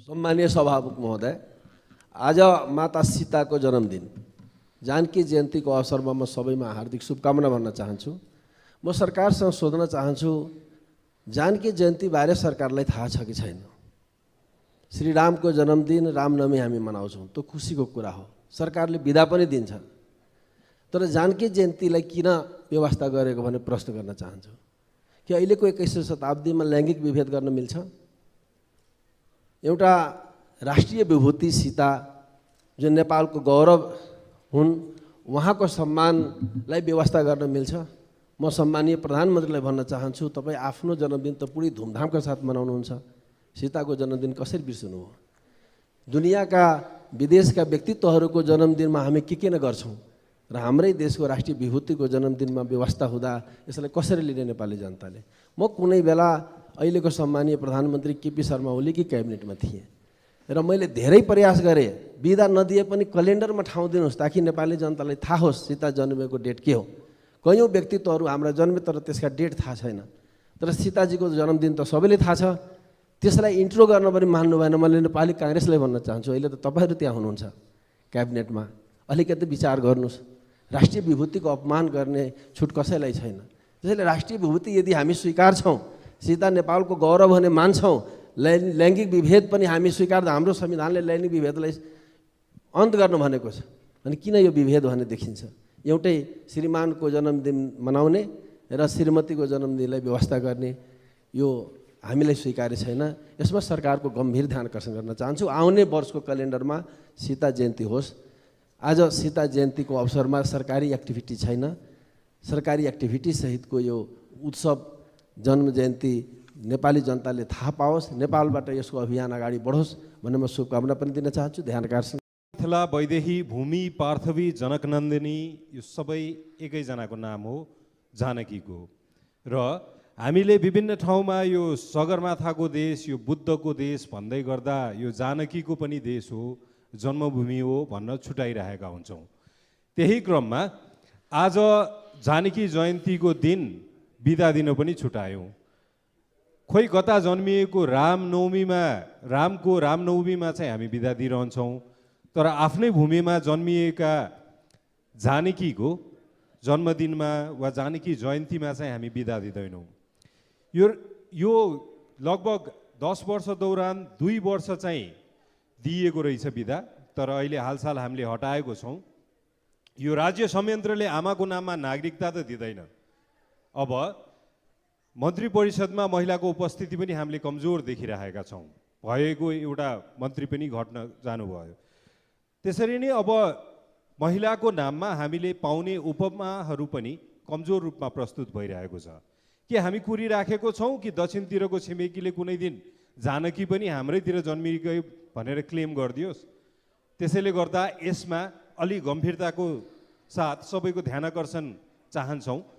सम्मानीय सभामुख महोदय, आज माता सीताको जन्मदिन जानकी जयन्तीको अवसरमा म सबैमा हार्दिक शुभकामना भन्न चाहन्छु। म सरकारसँग सोध्न चाहन्छु, जानकी जयन्ती बारे सरकारलाई थाहा छ कि छैन? श्री रामको जन्मदिन रामनवमी हामी मनाउँछौँ, त्यो खुसीको कुरा हो, सरकारले बिदा पनि दिन्छ। तर जानकी जयन्तीलाई किन व्यवस्था गरेको भने प्रश्न गर्न चाहन्छु कि अहिलेको 21औं शताब्दीमा लैङ्गिक विभेद गर्न मिल्छ? एउटा राष्ट्रिय विभूति सीता जो नेपालको गौरव हुन्, उहाँको सम्मानलाई व्यवस्था गर्न मिल्छ? म सम्मानीय प्रधानमन्त्रीलाई भन्न चाहन्छु, तपाईँ आफ्नो जन्मदिन त पुरै धुमधामका साथ मनाउनुहुन्छ, सीताको जन्मदिन कसरी बिर्सनु हो? दुनियाँका विदेशका व्यक्तित्वहरूको जन्मदिनमा हामी के किन गर्छौँ र हाम्रै देशको राष्ट्रिय विभूतिको जन्मदिनमा व्यवस्था हुँदा यसलाई कसरी लिने नेपाली जनताले? म कुनै बेला अहिलेको सम्मानीय प्रधानमन्त्री केपी शर्मा ओलीकी क्याबिनेटमा थिएँ र मैले धेरै प्रयास गरेँ, बिदा नदिए पनि क्यालेन्डरमा ठाउँ दिनुहोस् ताकि नेपाली जनतालाई थाहा होस् सीता जन्मेको डेट के हो। कयौँ व्यक्तित्वहरू हाम्रा जन्मे तर त्यसका डेट थाहा छैन, तर सीताजीको जन्मदिन त सबैले थाहा छ। त्यसलाई इन्ट्रो गर्न पनि मान्नु भएन। मैले नेपाली काङ्ग्रेसलाई भन्न चाहन्छु, अहिले त तपाईँहरू त्यहाँ हुनुहुन्छ क्याबिनेटमा, अलिकति विचार गर्नुहोस्। राष्ट्रिय विभूतिको अपमान गर्ने छुट कसैलाई छैन। त्यसैले राष्ट्रिय विभूति यदि हामी स्वीकार्छौँ, सीता नेपालको गौरव भने मान्छौँ, लैङ्गिक विभेद पनि हामी स्वीकार्दा हाम्रो संविधानले लैङ्गिक विभेदलाई अन्त गर्नु भनेको छ। अनि किन यो विभेद भन्ने देखिन्छ? एउटै श्रीमानको जन्मदिन मनाउने र श्रीमतीको जन्मदिनलाई व्यवस्था गर्ने यो हामीलाई स्वीकार्य छैन। यसमा सरकारको गम्भीर ध्यान आकर्षण गर्न चाहन्छु। आउने वर्षको क्यालेन्डरमा सीता जयन्ती होस्। आज सीता जयन्तीको अवसरमा सरकारी एक्टिभिटी छैन। सरकारी एक्टिभिटी सहितको यो उत्सव जन्म जयन्ती नेपाली जनताले थाहा पाओस्, नेपालबाट यसको अभियान अगाडि बढोस् भन्ने म शुभकामना पनि दिन चाहन्छु। ध्यान आकर्षण। मिथिला, वैदेही, भूमि, पार्थवी, जनकनन्दिनी यो सबै एकैजनाको नाम हो, जानकीको। र हामीले विभिन्न ठाउँमा यो सगरमाथाको देश, यो बुद्धको देश भन्दै गर्दा यो जानकीको पनि देश हो, जन्मभूमि हो भन्न छुटाइरहेका हुन्छौँ। त्यही क्रममा आज जानकी जयन्तीको दिन बिदा दिन पनि छुटायौँ। खोइ कता जन्मिएको रामको रामनवमीमा चाहिँ हामी बिदा दिइरहन्छौँ, तर आफ्नै भूमिमा जन्मिएका जानकीको जन्मदिनमा वा जानकी जयन्तीमा चाहिँ हामी बिदा दिँदैनौँ। यो लगभग 10 वर्ष दौरान 2 वर्ष चाहिँ दिइएको रहेछ बिदा, तर अहिले हालसाल हामीले हटाएको छौँ। यो राज्य संयन्त्रले आमाको नाममा नागरिकता त दिँदैन। अब मन्त्री परिषदमा महिलाको उपस्थिति पनि हामीले कमजोर देखिरहेका छौँ। भएको एउटा मन्त्री पनि घट्न जानुभयो। त्यसरी नै अब महिलाको नाममा हामीले पाउने उपमाहरू पनि कमजोर रूपमा प्रस्तुत भइरहेको छ। के हामी कुरिराखेको छौँ कि दक्षिणतिरको छिमेकीले कुनै दिन जानकी पनि हाम्रैतिर जन्मिगयो भनेर क्लेम गरिदियोस्? त्यसैले गर्दा यसमा अलि गम्भीरताको साथ सबैको ध्यान आकर्षण चाहन्छौँ।